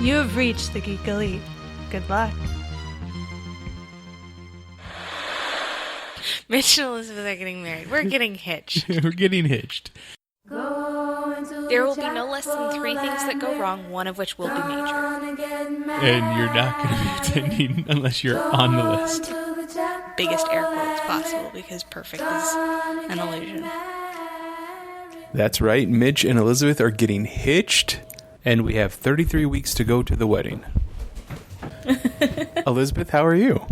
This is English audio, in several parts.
You have reached the Geek Elite. Good luck. Mitch and Elizabeth are getting married. We're getting hitched. We're getting hitched. There will be no less than 3 things that go wrong, one of which will be major. And you're not going to be attending unless you're on the list. Biggest air quotes possible, because perfect is an illusion. That's right. Mitch and Elizabeth are getting hitched, and we have 33 weeks to go to the wedding. Elizabeth, how are you?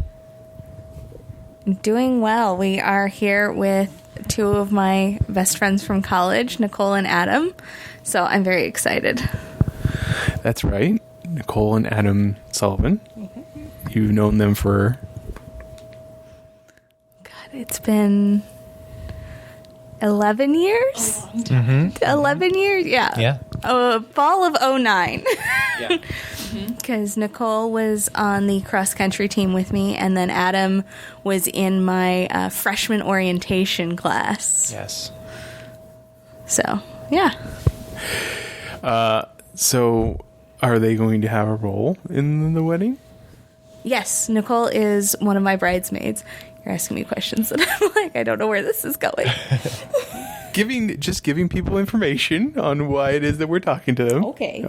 Doing well. We are here with 2 of my best friends from college, Nicole and Adam. So I'm very excited. That's right. Nicole and Adam Sullivan. Mm-hmm. You've known them for... God, it's been 11 years? Mm-hmm. 11 years? Yeah. Fall of 09. Yeah. Because Nicole was on the cross-country team with me, and then Adam was in my freshman orientation class. Yes. So, yeah. So, are they going to have a role in the wedding? Yes, Nicole is one of my bridesmaids. You're asking me questions that I'm like, I don't know where this is going. Just giving people information on why it is that we're talking to them. Okay.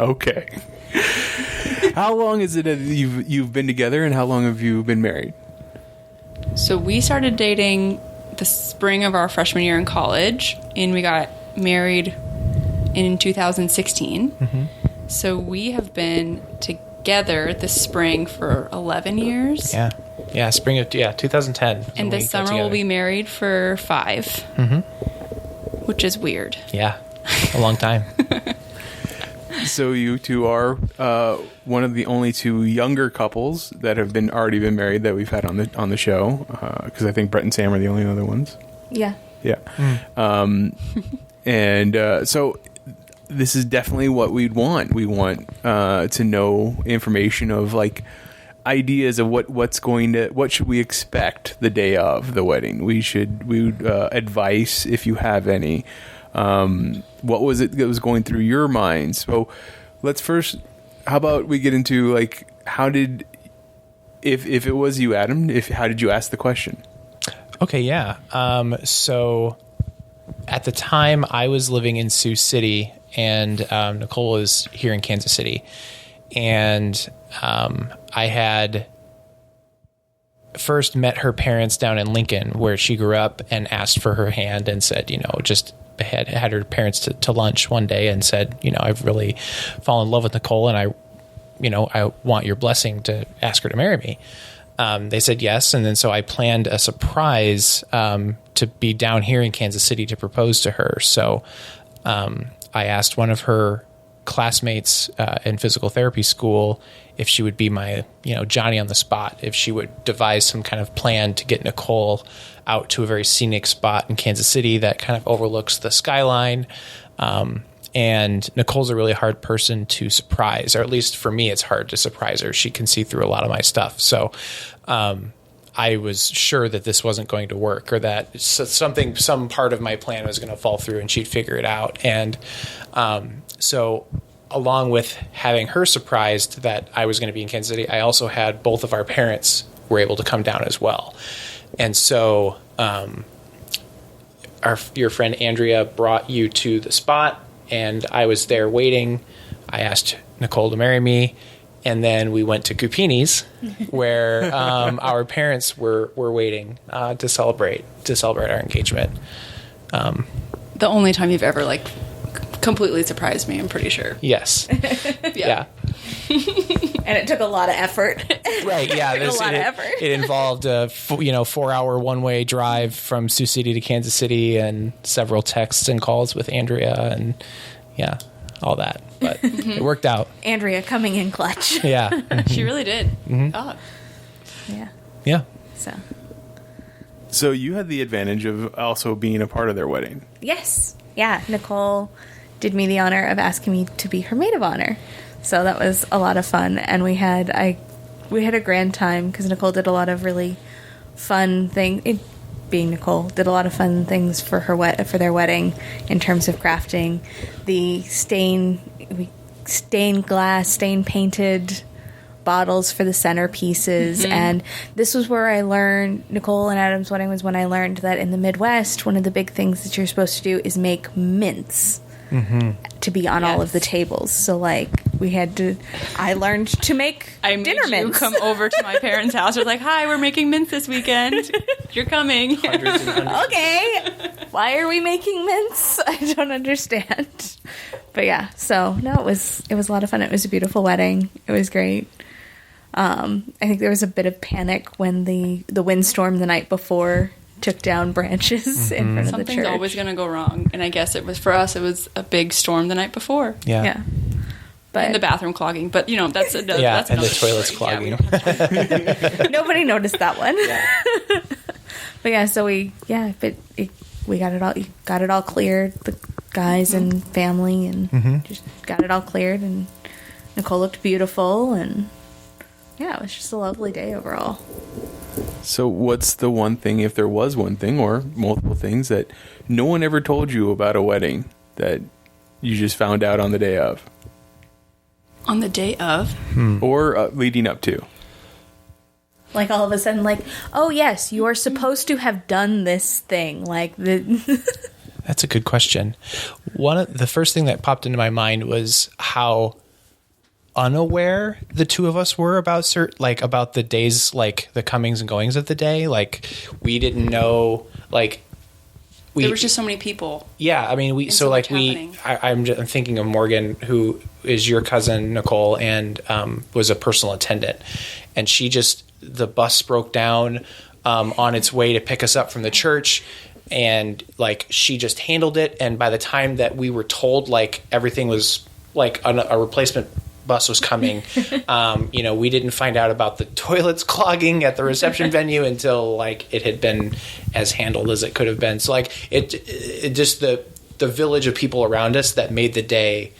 How long is it that you've been together, and how long have you been married? So we started dating the spring of our freshman year in college, and we got married in 2016. Mm-hmm. So we have been together this spring for 11 years. Yeah, spring of 2010. And this summer we'll be married for 5. Mm-hmm. Which is weird. Yeah, a long time. So you two are one of the only 2 younger couples that have already been married that we've had on the show, because I think Brett and Sam are the only other ones. Yeah. So this is definitely what we'd want. We want to know information of like ideas of what should we expect the day of the wedding. We would advice if you have any. What was it that was going through your mind? So let's first, how about we get into like, if it was you, Adam, how did you ask the question? Okay. Yeah. So at the time I was living in Sioux City, and Nicole was here in Kansas City, and I had first met her parents down in Lincoln, where she grew up, and asked for her hand and said, just had her parents to lunch one day and said, I've really fallen in love with Nicole, and I want your blessing to ask her to marry me. They said yes. And then so I planned a surprise to be down here in Kansas City to propose to her. So I asked one of her classmates in physical therapy school if she would be my, Johnny on the spot, if she would devise some kind of plan to get Nicole out to a very scenic spot in Kansas City that kind of overlooks the skyline. And Nicole's a really hard person to surprise, or at least for me, it's hard to surprise her. She can see through a lot of my stuff. So I was sure that this wasn't going to work, or that some part of my plan was going to fall through and she'd figure it out. And so along with having her surprised that I was going to be in Kansas City, I also had both of our parents were able to come down as well. And so your friend Andrea brought you to the spot, and I was there waiting. I asked Nicole to marry me, and then we went to Cupini's, where our parents were waiting to celebrate our engagement. The only time you've ever completely surprised me, I'm pretty sure. Yes. Yeah. And it took a lot of effort. Right, yeah. It involved a 4-hour one-way drive from Sioux City to Kansas City, and several texts and calls with Andrea, and all that. But it worked out. Andrea coming in clutch. Yeah. Mm-hmm. She really did. Mm-hmm. Oh. Yeah. Yeah. So you had the advantage of also being a part of their wedding. Yes. Yeah. Nicole did me the honor of asking me to be her maid of honor. So that was a lot of fun, and we had a grand time because Nicole did a lot of really fun things. Being Nicole, did a lot of fun things for their wedding in terms of crafting. The stain, stained glass, stained painted bottles for the centerpieces. And this was where I learned, Nicole and Adam's wedding was when I learned that in the Midwest, one of the big things that you're supposed to do is make mints to be on all of the tables. So like I learned to make dinner mints. Come over to my parents' house. I was like, hi, we're making mints this weekend. You're coming. Hundreds and hundreds. Okay, why are we making mints? I don't understand. But yeah, so no, it was a lot of fun. It was a beautiful wedding. It was great. I think there was a bit of panic when the windstorm the night before took down branches in front of the church. Something's always going to go wrong, and I guess it was for us. It was a big storm the night before. Yeah. But and the bathroom clogging, but that's and that's the toilets clogging. nobody noticed that one. But yeah, so we got it all cleared. The guys and family and just got it all cleared, and Nicole looked beautiful, and yeah, it was just a lovely day overall. So what's the one thing, if there was one thing or multiple things, that no one ever told you about a wedding that you just found out on the day of? On the day of? Or leading up to? Like all of a sudden, like, oh yes, you are supposed to have done this thing. Like That's a good question. The first thing that popped into my mind was how unaware the two of us were about about the days, like the comings and goings of the day. Like we didn't know, like there was just so many people. Yeah, I mean, I'm thinking of Morgan, who is your cousin Nicole, and was a personal attendant, and the bus broke down on its way to pick us up from the church. And like she just handled it, and by the time that we were told like everything was like a replacement bus was coming, we didn't find out about the toilets clogging at the reception venue until like it had been as handled as it could have been. So like it just the village of people around us that made the day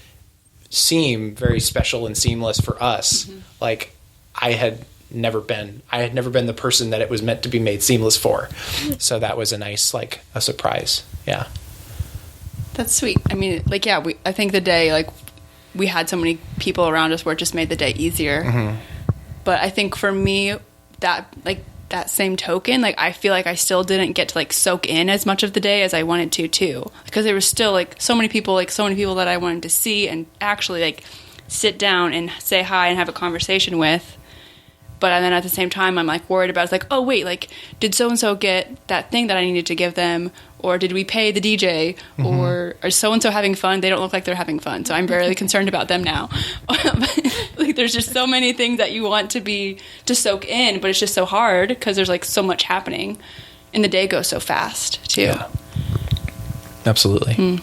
seem very special and seamless for us. Like I had never been the person that it was meant to be made seamless for. So that was a nice, like a surprise. Yeah. That's sweet. I mean, like, yeah, I think the day, like we had so many people around us where it just made the day easier. But I think for me that same token, like I feel like I still didn't get to like soak in as much of the day as I wanted to too. Because there was still like so many people that I wanted to see and actually like sit down and say hi and have a conversation with. But then at the same time, I'm like worried about, it's like, oh wait, like did so-and-so get that thing that I needed to give them? Or did we pay the DJ? Or are so-and-so having fun? They don't look like they're having fun. So I'm very concerned about them now. Like there's just so many things that you want to soak in, but it's just so hard because there's like so much happening. And the day goes so fast too. Yeah. Absolutely.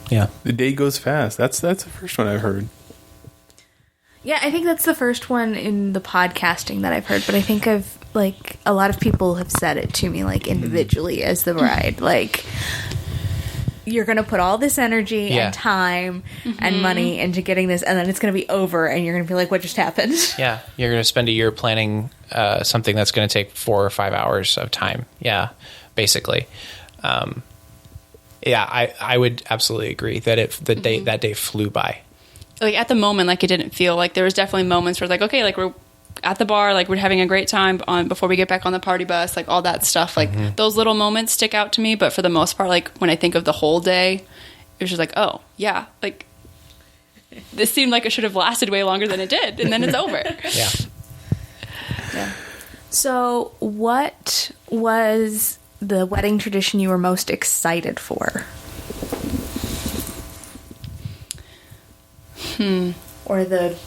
Yeah. The day goes fast. That's the first one I've heard. Yeah, I think that's the first one in the podcasting that I've heard, but I think like a lot of people have said it to me, like individually as the bride, like you're going to put all this energy and time and money into getting this, and then it's going to be over, and you're going to be like, what just happened? Yeah, you're going to spend a year planning something that's going to take 4 or 5 hours of time. Yeah, basically. I would absolutely agree that that day flew by. Like at the moment, like it didn't feel like there was definitely moments where it's like, okay, like we're at the bar, like we're having a great time before we get back on the party bus, like all that stuff. Like those little moments stick out to me. But for the most part, like when I think of the whole day, it was just like, oh yeah, like this seemed like it should have lasted way longer than it did. And then it's over. Yeah. So what was the wedding tradition you were most excited for? Or the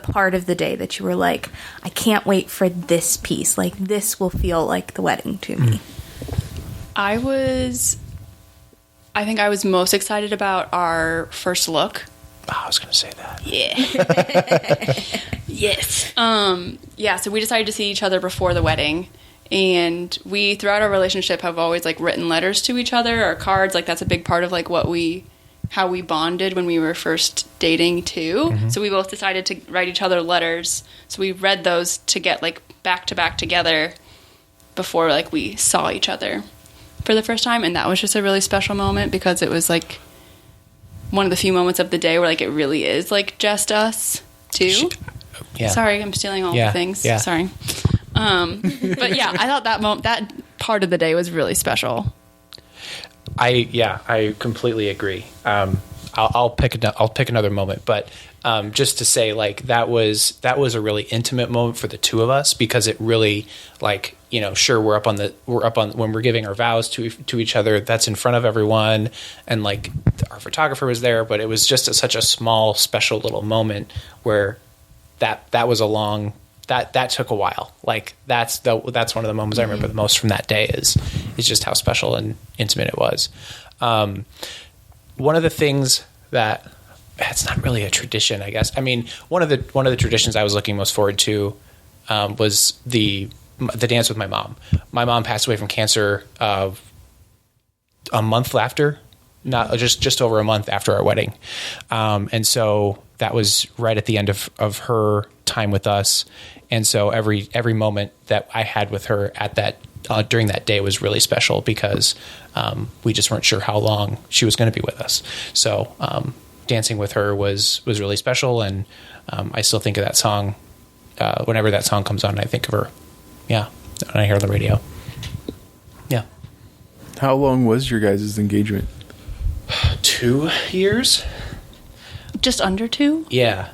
part of the day that you were like, I can't wait for this piece. Like, this will feel like the wedding to me. I think I was most excited about our first look. Oh, I was going to say that. Yeah. Yes. So we decided to see each other before the wedding. And we, throughout our relationship, have always, like, written letters to each other or cards. Like, that's a big part of, like, how we bonded when we were first dating too. So we both decided to write each other letters. So we read those to get like back to back together before like we saw each other for the first time. And that was just a really special moment because it was like one of the few moments of the day where like it really is like just us two. Yeah. Sorry, I'm stealing all the things. Yeah. Sorry. But yeah, I thought that part of the day was really special. I completely agree. I'll pick another moment, but just to say, like, that was a really intimate moment for the two of us, because it really, like, you know, sure, we're up on when we're giving our vows to each other, that's in front of everyone, and like our photographer was there, but it was just such a small, special little moment where that was a long. That took a while. Like that's one of the moments I remember the most from that day is just how special and intimate it was. One of the things that it's not really a tradition, I guess. I mean, one of the traditions I was looking most forward to was the dance with my mom. My mom passed away from cancer a month after, not just over a month after our wedding, and so that was right at the end of her time with us. And so every moment that I had with her at that during that day was really special, because we just weren't sure how long she was going to be with us. So dancing with her was really special, and I still think of that song whenever that song comes on. I think of her. Yeah, when I hear it on the radio. Yeah. How long was your guys' engagement? 2 years. Just under 2? Yeah.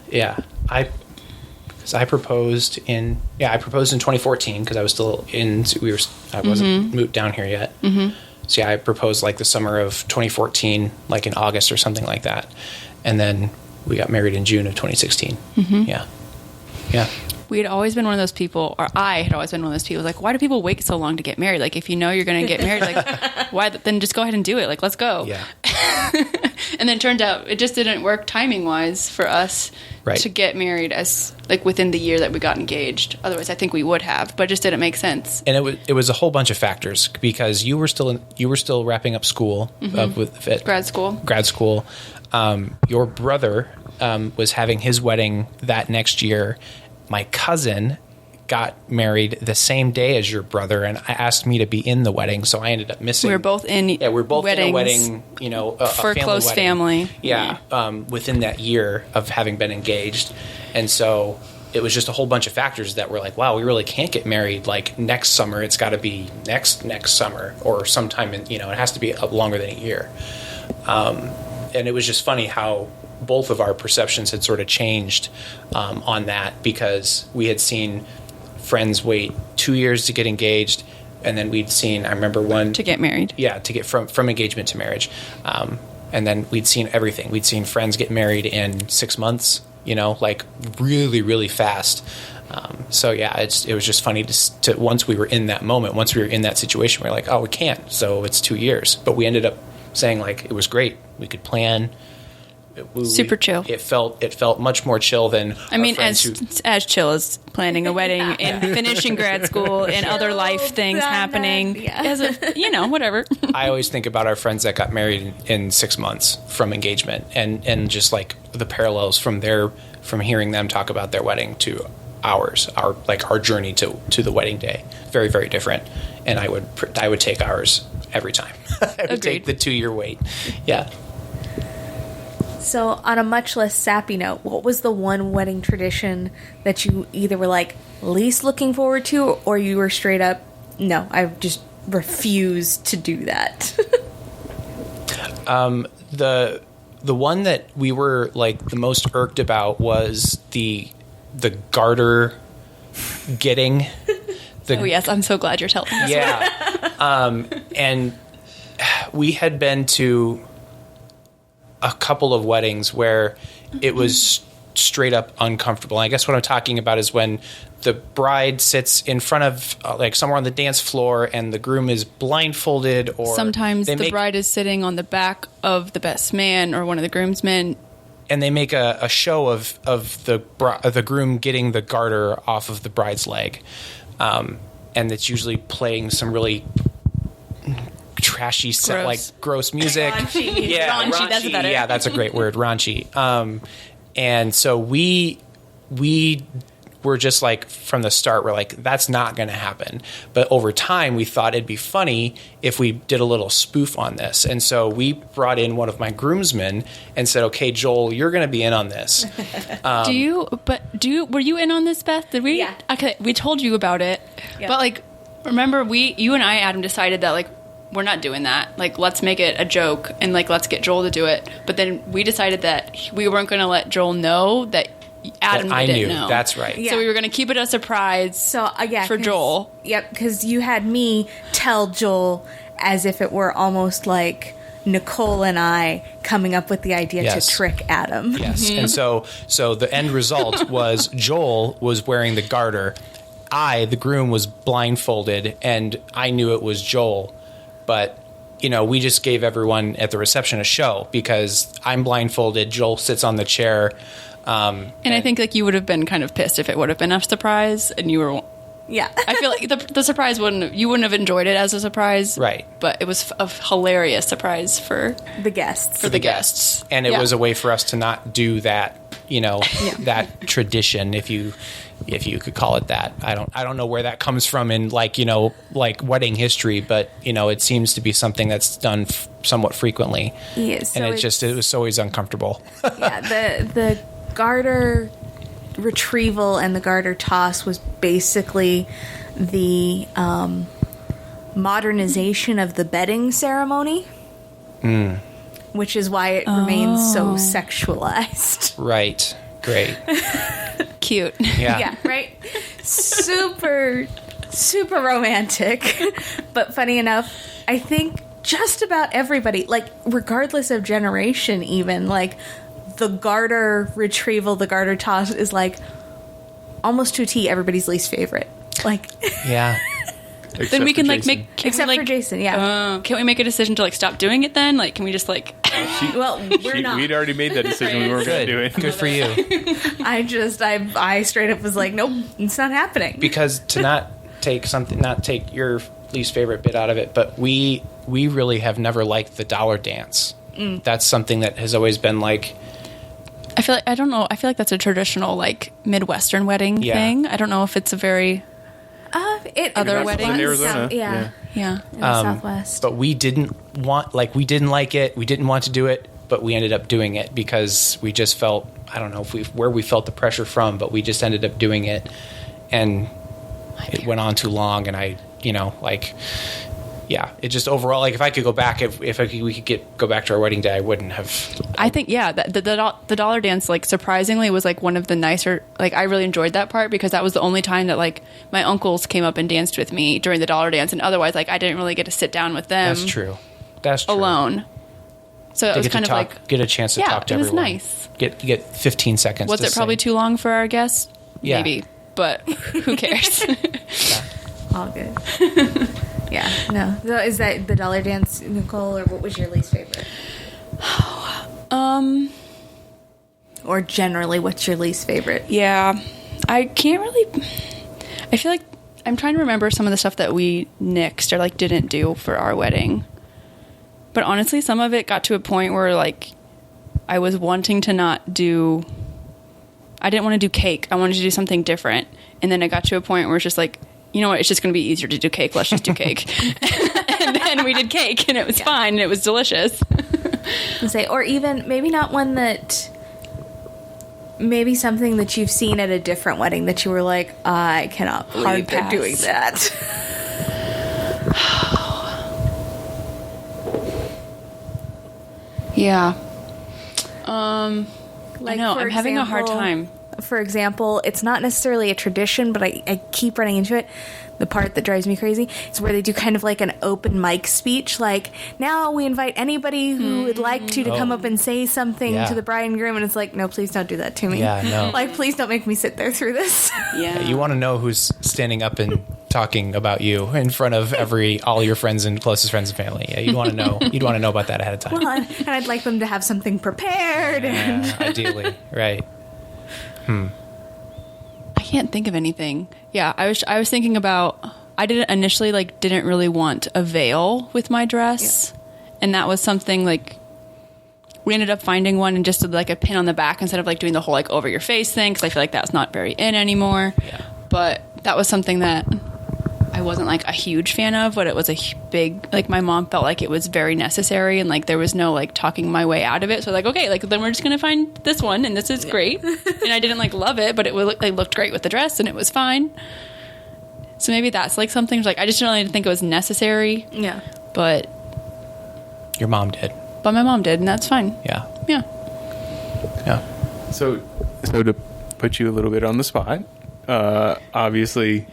I proposed in 2014, because I was still I wasn't moved down here yet. Mm-hmm. So yeah, I proposed like the summer of 2014, like in August or something like that, and then we got married in June of 2016. Mm-hmm. Yeah. We had always been one of those people, or I had always been one of those people, like, why do people wait so long to get married? Like, if you know you're going to get married, like, why? Then just go ahead and do it. Like, let's go. Yeah. And then it turned out it just didn't work timing wise for us to get married as like within the year that we got engaged. Otherwise, I think we would have, but it just didn't make sense. And it was a whole bunch of factors, because you were still wrapping up school with grad school. Your brother was having his wedding that next year. My cousin got married the same day as your brother, and asked me to be in the wedding, so I ended up missing. We were both in. Yeah, we were both in a wedding. You know, for a close wedding. family. Yeah, within that year of having been engaged, and so it was just a whole bunch of factors that were like, wow, we really can't get married like next summer. It's got to be next summer, or sometime in, you know, it has to be longer than a year. And it was just funny how both of our perceptions had sort of changed on that, because we had seen friends wait 2 years to get engaged, and then we'd seen, I remember one to get married. Yeah, to get from engagement to marriage. And then we'd seen everything. We'd seen friends get married in 6 months, you know, like really, really fast. So yeah, it was just funny to once we were in that moment, once we were in that situation, we were like, oh, we can't. So it's 2 years. But we ended up saying, like, it was great. We could plan. Super chill. It felt much more chill than. I mean, as chill as planning a wedding and finishing grad school and other life things happening. Yeah. Whatever. I always think about our friends that got married in 6 months from engagement, and just like the parallels from hearing them talk about their wedding to ours, our journey to the wedding day. Very, very different. And I would take ours every time. I would take the 2 year wait. Yeah. So, on a much less sappy note, what was the one wedding tradition that you either were like least looking forward to, or you were straight up, no, I just refuse to do that? The one that we were like the most irked about was the garter getting. Oh yes, I'm so glad you're telling us. Yeah, and we had been to a couple of weddings where it was straight up uncomfortable. And I guess what I'm talking about is when the bride sits in front of like somewhere on the dance floor and the groom is blindfolded, or sometimes the bride is sitting on the back of the best man or one of the groomsmen, and they make a show of the groom getting the garter off of the bride's leg, and it's usually playing some really trashy set, like gross music. Raunchy. Yeah, raunchy. That's better. Yeah, that's a great word, raunchy. And so we we're just like, from the start, we're like, that's not going to happen. But over time, we thought it'd be funny if we did a little spoof on this. And so we brought in one of my groomsmen and said, okay, Joel, you're going to be in on this. Were you in on this, Beth? Did we? Yeah. Okay, we told you about it. Yeah. But like, remember, you and I, Adam, decided that like, we're not doing that. Like, let's make it a joke and like, let's get Joel to do it. But then we decided that we weren't going to let Joel know that Adam I didn't knew. know. That's right. Yeah. So we were going to keep it a surprise. So for Joel. Yep, because you had me tell Joel as if it were almost like Nicole and I coming up with the idea Yes. to trick Adam. Yes. And so the end result was Joel was wearing the garter. I, the groom, was blindfolded, and I knew it was Joel. But, you know, we just gave everyone at the reception a show because I'm blindfolded. Joel sits on the chair. And I think like you would have been kind of pissed if it would have been a surprise and you were. Yeah. I feel like the surprise you wouldn't have enjoyed it as a surprise. Right. But it was a hilarious surprise for The guests. the guests. And it Yeah. was a way for us to not do that, you know, that tradition, if you could call it that. I don't know where that comes from in like, you know, like wedding history, but you know, it seems to be something that's done somewhat frequently. Yeah, so and it was always uncomfortable. Yeah, the garter retrieval and the garter toss was basically the modernization of the bedding ceremony, which is why it remains so sexualized. Right. Great. Cute. Yeah. Yeah, right? Super romantic. But funny enough, I think just about everybody, like, regardless of generation even, like, the garter retrieval, the garter toss is, like, almost to a T everybody's least favorite. Like, Yeah. Then we can like Jason. make except for Jason, yeah. can we make a decision to like stop doing it then? Like, can we just like? Well, we're not. We'd already made that decision. We weren't going to do it. Good for you. I straight up was like, nope, it's not happening. Because to not take your least favorite bit out of it, but we really have never liked the dollar dance. That's something that has always been like. I feel like I don't know. I feel like that's a traditional like Midwestern wedding Yeah. thing. I don't know if it's a very other That's weddings? in Arizona. Yeah. yeah. In the Southwest. But we didn't like it. We didn't want to do it, but we ended up doing it because we just felt, I don't know where we felt the pressure from, but we just ended up doing it, and it went on too long. And it just overall, like if I could go back, we could go back to our wedding day, I wouldn't have. I think the dollar dance like surprisingly was like one of the nicer. Like I really enjoyed that part because that was the only time that like my uncles came up and danced with me during the dollar dance, and otherwise like I didn't really get to sit down with them. That's true. Alone. So it was kind of like get a chance to talk to everyone. It was nice. Get 15 seconds. Was to it probably sing. too long for our guests? Yeah. Maybe, but who cares? All good. Yeah, no. So is that the dollar dance, Nicole, or what was your least favorite? Or generally, what's your least favorite? Yeah, I can't really. I feel like I'm trying to remember some of the stuff that we nixed or like didn't do for our wedding. But honestly, some of it got to a point where like I was wanting to not do. I didn't want to do cake. I wanted to do something different, and then it got to a point where it's just like, you know what? It's just going to be easier to do cake. Let's just do cake. And then we did cake, and it was fine, and it was delicious. Or even maybe not one that. Maybe something that you've seen at a different wedding that you were like, I cannot believe Hard they're pass. doing that. Yeah. Like, I know. for I'm having a hard example- time. For example, it's not necessarily a tradition, but I keep running into it. The part that drives me crazy is where they do kind of like an open mic speech. Like, now we invite anybody who would like to come up and say something Yeah. to the bride and groom. And it's like, no, please don't do that to me. Yeah, no. Like, please don't make me sit there through this. Yeah. You want to know who's standing up and talking about you in front of all your friends and closest friends and family. Yeah, you'd want to know. You'd want to know about that ahead of time. Well, and I'd like them to have something prepared. And Yeah, ideally, right? I can't think of anything. Yeah, I was thinking about. I didn't really want a veil with my dress, and that was something like we ended up finding one and just did like a pin on the back instead of like doing the whole like over your face thing, because I feel like that's not very in anymore. Yeah. But that was something that I wasn't like a huge fan of, but it was a big, like my mom felt like it was very necessary, and like there was no like talking my way out of it. So like, okay, like then we're just gonna find this one, and this is great. And I didn't like love it, but it was like looked great with the dress, and it was fine. So maybe that's like something like I just didn't really think it was necessary. Yeah. But Your mom did. my mom did, and that's fine. Yeah. Yeah. Yeah. So to put you a little bit on the spot, obviously,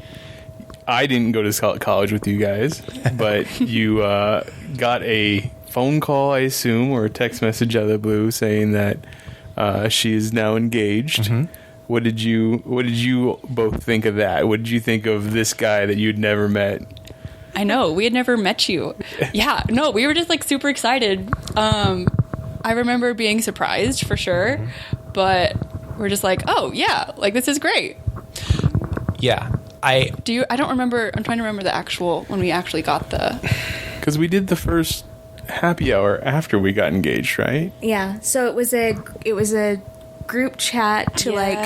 I didn't go to college with you guys, but you got a phone call, I assume, or a text message out of the blue saying that she is now engaged. Mm-hmm. What did you both think of that? What did you think of this guy that you'd never met? I know, we had never met you. Yeah, no, we were just like super excited. I remember being surprised for sure, but we're just like, oh yeah, like this is great. Yeah. I don't remember. I'm trying to remember the actual when we actually got the. Because we did the first happy hour after we got engaged, right? Yeah. So it was a group chat to like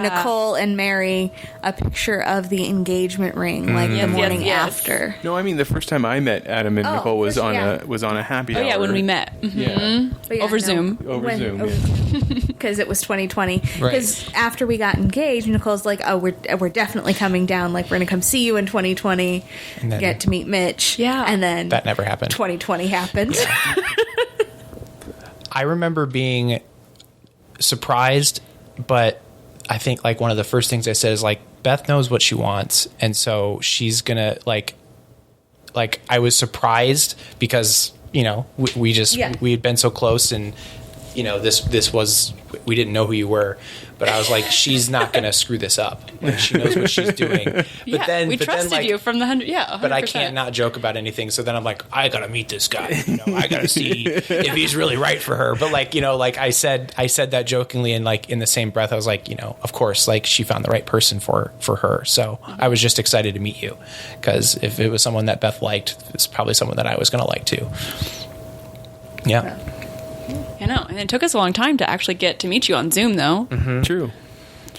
Nicole and Mary a picture of the engagement ring like the morning yes. after. No, I mean the first time I met Adam and Oh, Nicole was first- on yeah. a happy Oh hour. yeah, when we met. Mhm. Yeah. But yeah, Over no, Zoom. Over Zoom, yeah. because it was 2020. Right. Because after we got engaged, Nicole's like, "Oh, we're definitely coming down. Like, we're gonna come see you in 2020, And then- get to meet Mitch." Yeah. and then That never happened. 2020 happened. I remember being surprised, but I think like one of the first things I said is like Beth knows what she wants, and so she's gonna like I was surprised because we had been so close, and this was, we didn't know who you were, but I was like, she's not gonna screw this up. Like, she knows what she's doing. But Yeah, we trusted you from the 100. Yeah, 100%. But I can't not joke about anything. So then I'm like, I gotta meet this guy. I gotta see if he's really right for her. But like I said that jokingly, and like in the same breath, I was like, of course, like she found the right person for her. So I was just excited to meet you, because if it was someone that Beth liked, it's probably someone that I was gonna like too. Yeah. I know, and it took us a long time to actually get to meet you on Zoom, though. Mm-hmm. True.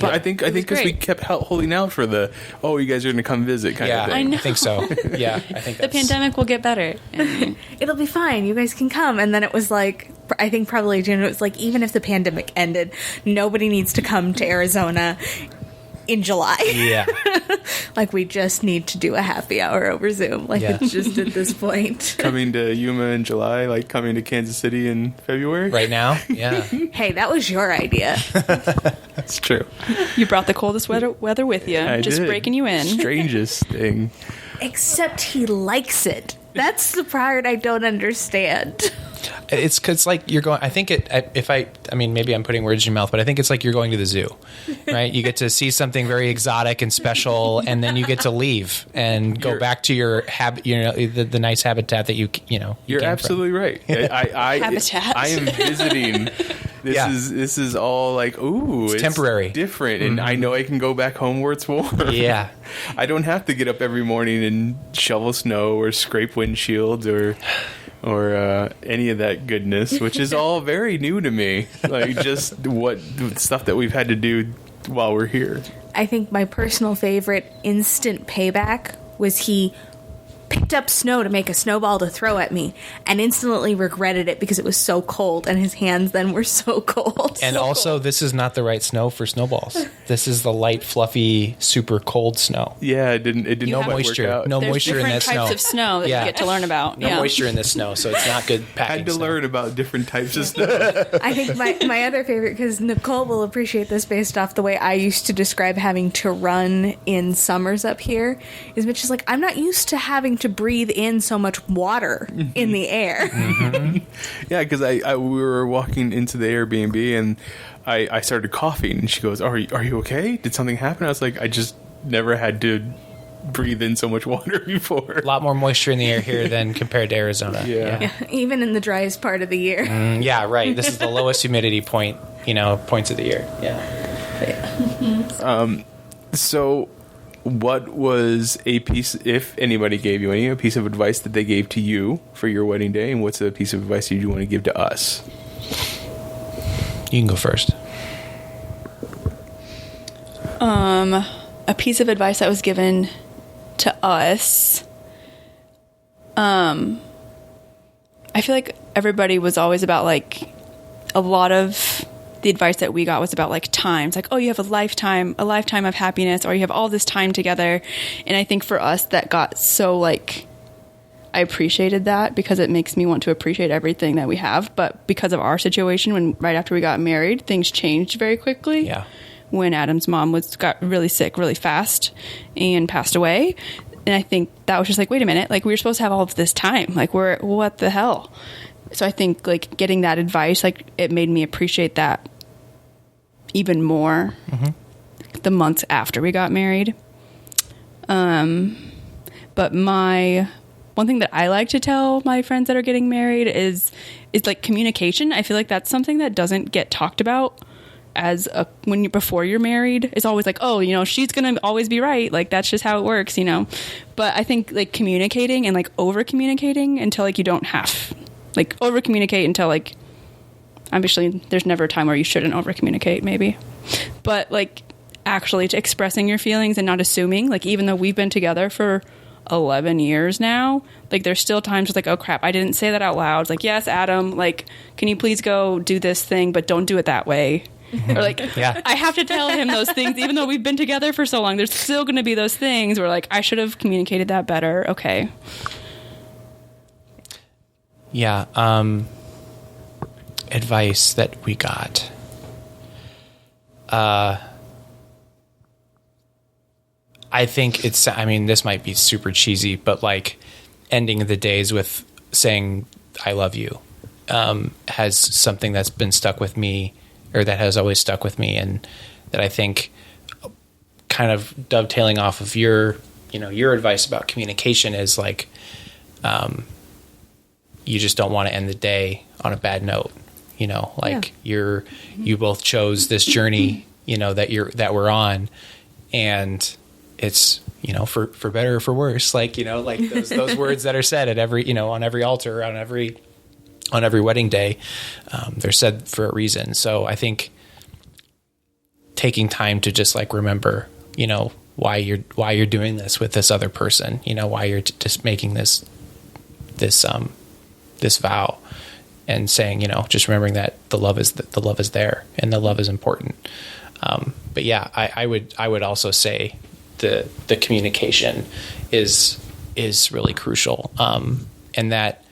But I think because we kept holding out for the, you guys are going to come visit kind of thing. I know. I think so. Yeah, I think The pandemic will get better. And It'll be fine. You guys can come. And then it was like, I think probably June, it was like, even if the pandemic ended, nobody needs to come to Arizona in July. Yeah. Like, we just need to do a happy hour over Zoom. Like, Yeah. it's just at this point. Coming to Yuma in July, like coming to Kansas City in February. Right now? Yeah. Hey, that was your idea. That's true. you brought the coldest weather with you, I just did. breaking you in. Strangest thing. Except he likes it. That's the part I don't understand. It's cause like you're going, I think I mean, maybe I'm putting words in your mouth, but I think it's like you're going to the zoo, right? You get to see something very exotic and special, and then you get to leave and go back to your the nice habitat that you You're came absolutely right. I Habitat. I am visiting. This is all like, it's temporary. different, and I know I can go back home where it's warm. Yeah. I don't have to get up every morning and shovel snow or scrape windshields or any of that goodness, which is all very new to me. Like just what stuff that we've had to do while we're here. I think my personal favorite instant payback was he picked up snow to make a snowball to throw at me and instantly regretted it because it was so cold and his hands then were so cold. And also, this is not the right snow for snowballs. This is the light, fluffy, super cold snow. Yeah, it didn't No quite work moisture. out. No There's moisture in different that types snow. of snow that Yeah. you get to learn about. No moisture in this snow, so it's not good I packing had to snow. learn about different types of snow. I think my other favorite, because Nicole will appreciate this based off the way I used to describe having to run in summers up here, is Mitch is like, I'm not used to having to breathe in so much water in the air. Yeah, because we were walking into the Airbnb and I started coughing and she goes, "Are you okay? Did something happen?" I was like, "I just never had to breathe in so much water before." A lot more moisture in the air here than compared to Arizona. Yeah. Even in the driest part of the year. Yeah, right. This is the lowest humidity points of the year. Yeah. So, what was a piece, if anybody gave you a piece of advice that they gave to you for your wedding day, and what's a piece of advice you want to give to us? You can go first. A piece of advice that was given to us. I feel like everybody was always about like a lot of the advice that we got was about like times, like, oh, you have a lifetime of happiness, or you have all this time together. And I think for us that got so like, I appreciated that because it makes me want to appreciate everything that we have. But because of our situation, when right after we got married, things changed very quickly. Yeah. When Adam's mom got really sick really fast and passed away. And I think that was just like, wait a minute, like we were supposed to have all of this time. Like what the hell? So I think like getting that advice, like it made me appreciate that even more the months after we got married. But one thing that I like to tell my friends that are getting married is like communication. I feel like that's something that doesn't get talked about before you're married. It's always like, oh, she's going to always be right. Like, that's just how it works, But I think like communicating and like over communicating until like you don't have, like over communicate until like, obviously there's never a time where you shouldn't over communicate maybe. But like actually expressing your feelings and not assuming, like even though we've been together for 11 years now, like there's still times it's like, oh crap, I didn't say that out loud. It's like, yes, Adam, like, can you please go do this thing, but don't do it that way. Or like, Yeah. I have to tell him those things, even though we've been together for so long. There's still going to be those things where like, I should have communicated that better. Okay. Yeah. Advice that we got. I think this might be super cheesy, but like ending the days with saying, I love you, has something that's been stuck with me, or that has always stuck with me. And that I think kind of dovetailing off of your advice about communication is like, you just don't want to end the day on a bad note, you both chose this journey, that we're on, and it's, for better or for worse, like those words that are said at every, on every altar, on every wedding day, they're said for a reason. So I think taking time to just like remember, why you're doing this with this other person, why you're just making this vow, and saying, just remembering that the love is there and the love is important. But yeah, I would also say the communication is really crucial. And that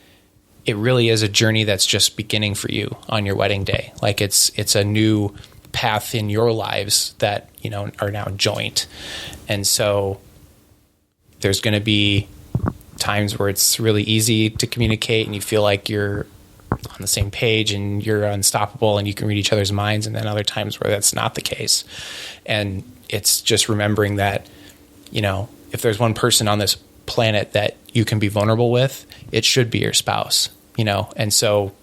it really is a journey that's just beginning for you on your wedding day. Like it's a new path in your lives that, are now joint. And so there's going to be times where it's really easy to communicate and you feel like you're on the same page and you're unstoppable and you can read each other's minds. And then other times where that's not the case. And it's just remembering that, if there's one person on this planet that you can be vulnerable with, it should be your spouse, And so,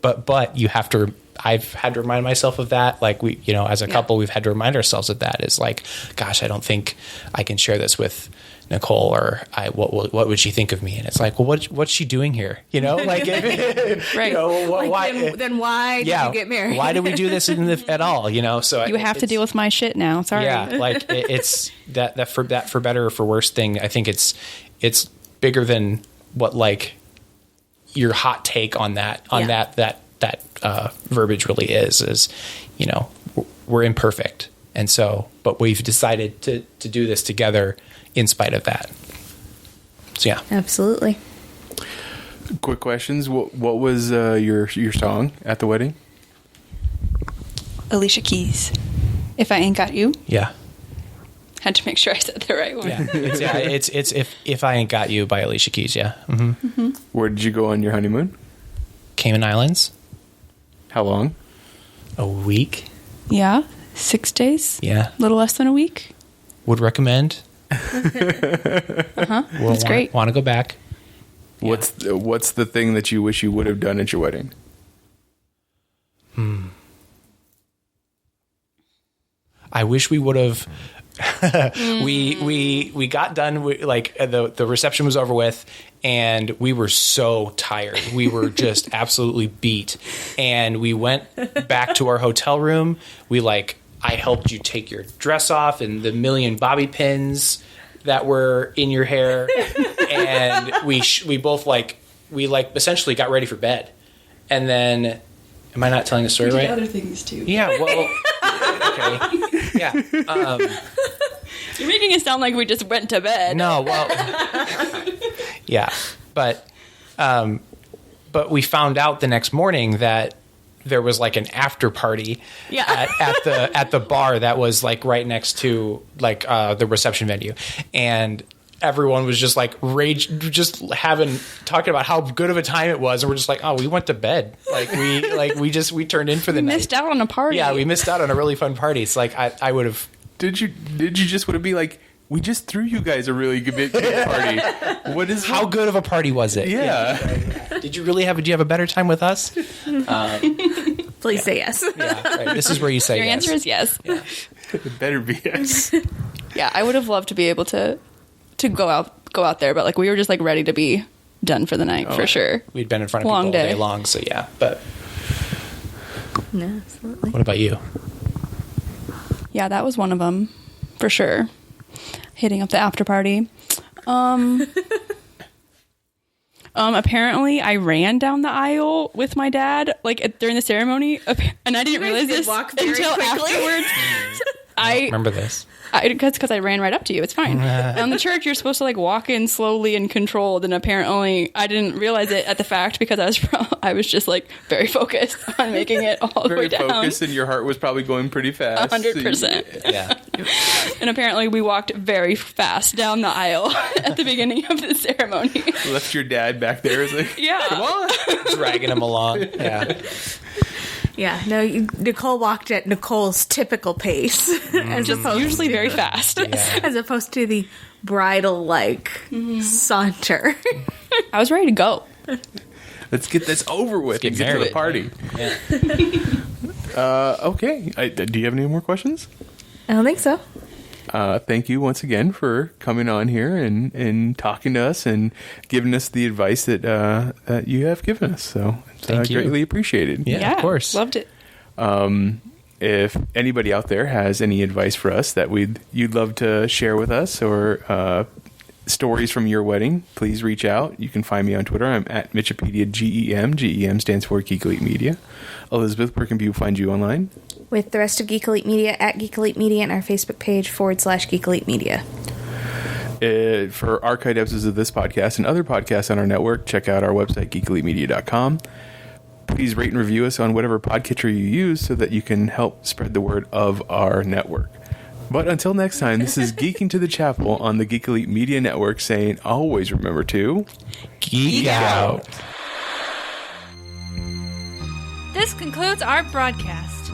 but you have to, I've had to remind myself of that. Like we, as a couple, we've had to remind ourselves of that. Is like, gosh, I don't think I can share this with Nicole, or what would she think of me? And it's like, well, what's she doing here? Like, right. Why? Then why did you get married? Why did we do this at all? So you have to deal with my shit now. Sorry. Yeah. Like it's that for better or for worse thing. I think it's bigger than what like your hot take on that, that verbiage really is, we're imperfect. And so, but we've decided to do this together in spite of that. So yeah. Absolutely. Quick questions. What was your song at the wedding? Alicia Keys. If I Ain't Got You. Yeah. Had to make sure I said the right one. Yeah. It's If I Ain't Got You by Alicia Keys. Yeah. Mm-hmm. Mm-hmm. Where did you go on your honeymoon? Cayman Islands. How long? A week. Yeah. 6 days. Yeah. A little less than a week. Would recommend. That's great. Want to go back. What's the thing that you wish you would have done at your wedding? I wish we would have We got done. The reception was over with, and we were so tired. We were just absolutely beat, and we went back to our hotel room. I helped you take your dress off and the million bobby pins that were in your hair, and we both essentially got ready for bed, and then. Am I not telling the story right? Other things too. Yeah. Well. Okay. Yeah. You're making it sound like we just went to bed. No. Well. Yeah. But we found out the next morning that there was an after party at the bar that was right next to the reception venue, and everyone was just talking about how good of a time it was, and we're just we went to bed. We turned in for the night. Missed out on a party. Yeah, we missed out on a really fun party. It's I would have. Did you just want to be we just threw you guys a really good party? How good of a party was it? Yeah. Did you really have a better time with us? Please say yes. Yeah, right. This is where you say Your yes. answer is yes. Yeah. It better be yes. Yeah, I would have loved to be able to go out there, but we were just ready to be done for the night for sure. We'd been in front of Long people all day day long, so yeah. But No, absolutely. what about you? Yeah, that was one of them for sure. Hitting up the after party. Apparently I ran down the aisle with my dad during the ceremony, and I didn't realize this until afterwards. I remember this. Because I ran right up to you. It's fine. On the church, you're supposed to walk in slowly and controlled, and apparently I didn't realize it at the fact because I was just very focused on making it all the way down. Very focused, and your heart was probably going pretty fast. 100%. Yeah. And apparently we walked very fast down the aisle at the beginning of the ceremony. Left your dad back there. Yeah. Come on. Dragging him along. Yeah. Yeah, no, Nicole walked at Nicole's typical pace, Usually very fast. as opposed to the bridal saunter. I was ready to go. Let's get this over with and get to the party. Yeah. Okay. Do you have any more questions? I don't think so. Thank you once again for coming on here and talking to us and giving us the advice that you have given us. So it's greatly appreciated. Yeah, of course. Loved it. If anybody out there has any advice for us that you'd love to share with us or stories from your wedding, please reach out. You can find me on Twitter. I'm at Mitchipedia GEM. GEM stands for Geek Elite Media. Elizabeth, where can people find you online? With the rest of Geek Elite Media at Geek Elite Media and our Facebook page /Geek Elite Media. For archived episodes of this podcast and other podcasts on our network, check out our website, geekelitemedia.com. Please rate and review us on whatever podcatcher you use so that you can help spread the word of our network. But until next time, this is Geeking to the Chapel on the Geek Elite Media Network saying, always remember to Geek out. This concludes our broadcast.